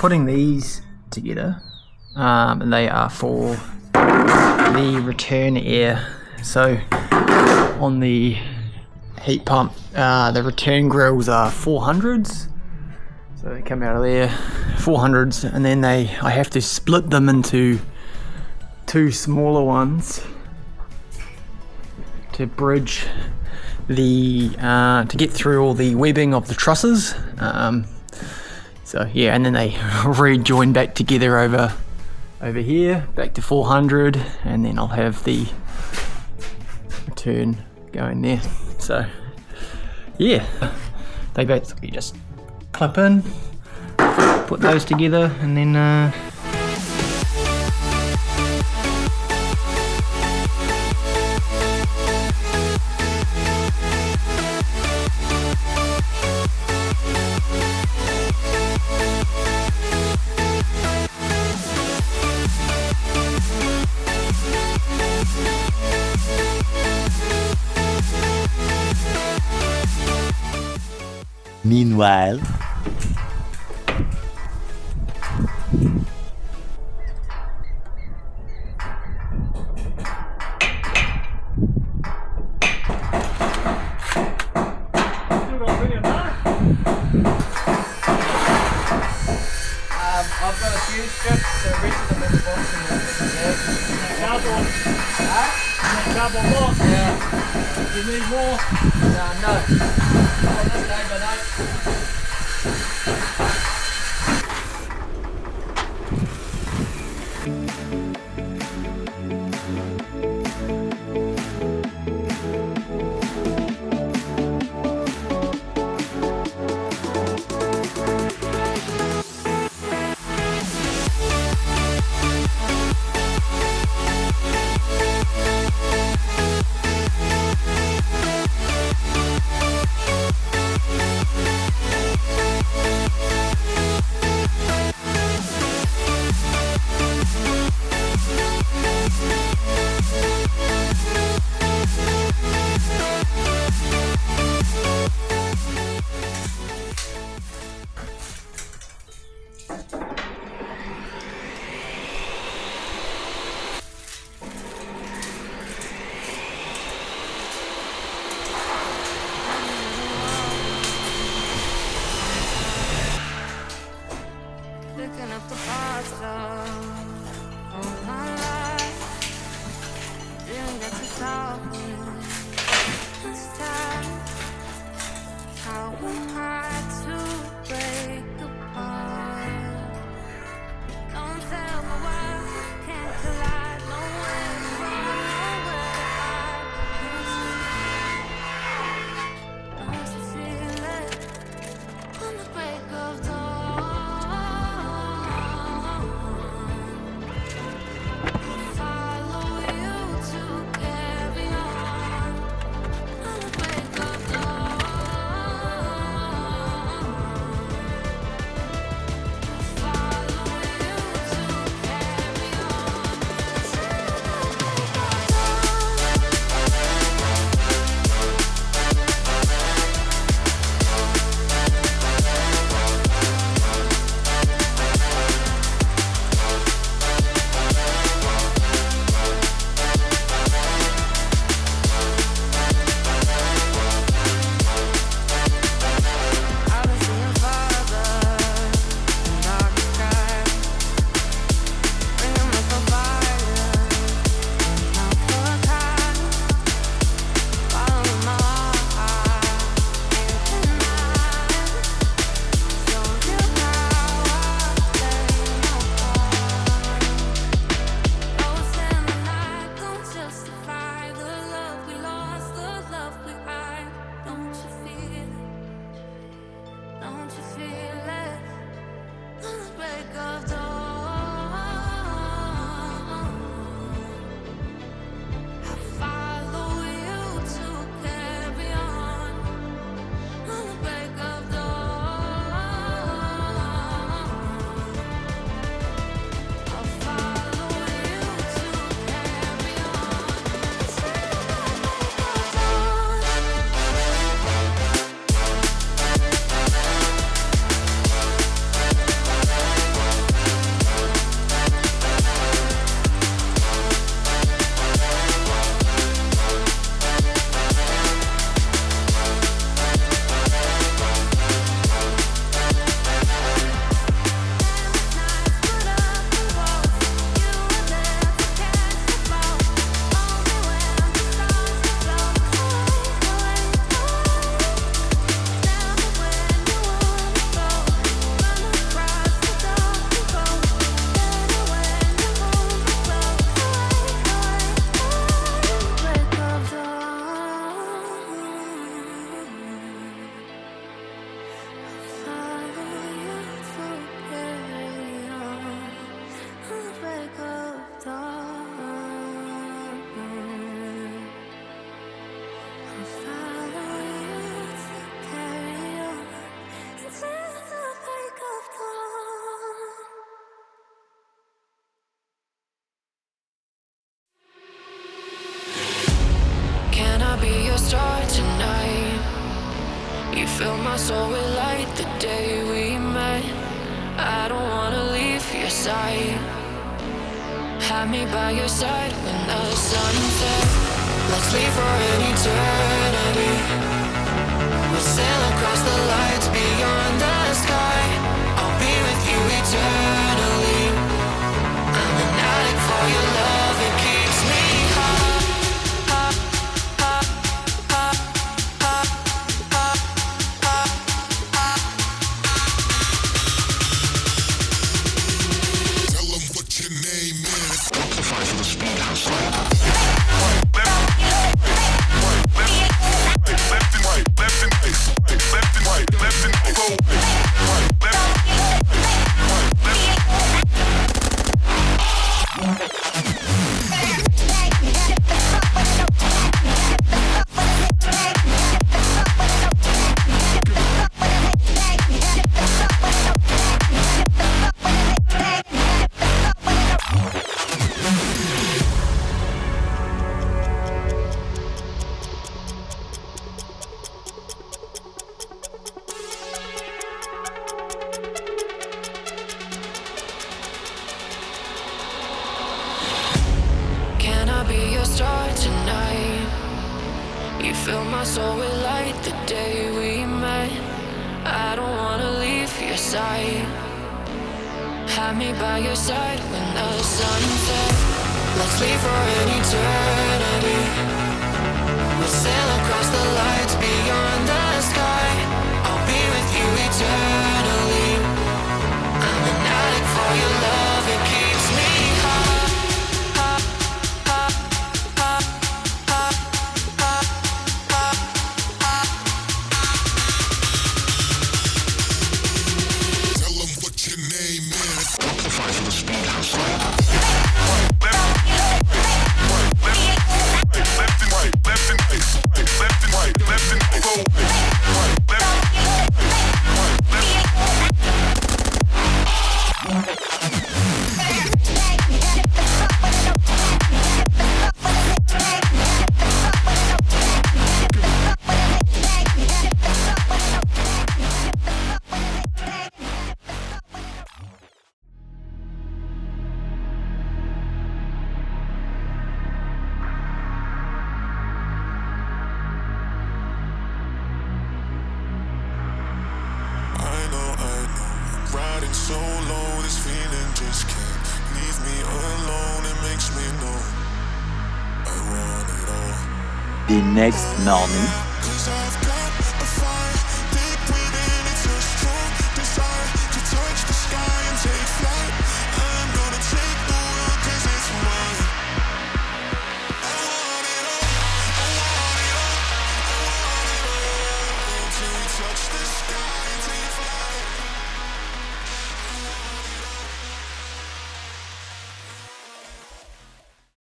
putting these together, and they are for the return air. So on the heat pump, the return grills are 400s, so they come out of there 400s, and then I have to split them into two smaller ones to bridge the to get through all the webbing of the trusses. So yeah, and then they rejoin back together over here, back to 400, and then I'll have the return going there. So yeah, they basically just clip in, put those together, and then meanwhile, I've got a few strips, so the rest of them in the box and cardboard. Cardboard box? Yeah. You need more? No. On this day, but no. Picking up the parts of my life. Didn't get to talk this time. How am I to break apart? Don't tell me why can't collide. Nowhere to run, nowhere to hide. I still it on the break of dawn. till the break of dawn. I'll follow you to carry on until the break of dawn. Can I be your star tonight? You fill my soul with light the day we met. I don't wanna leave your side. Have me by your side when the sun sets. Let's leave for an eternity. We'll sail across the lights beyond the sky. I'll be with you eternally. I'm an addict for your love, it keeps me high. Can I be your star tonight? You fill my soul with light the day we met. I don't wanna leave your side. Have me by your side when the sun sets. Let's leave for an eternity. We'll sail across the lights beyond the sky. I'll be with you eternally. I'm an addict for your love, it keeps me high. So low, this feeling just can't leave me alone. It makes me know I want it all. The next morning. 'Cause I've got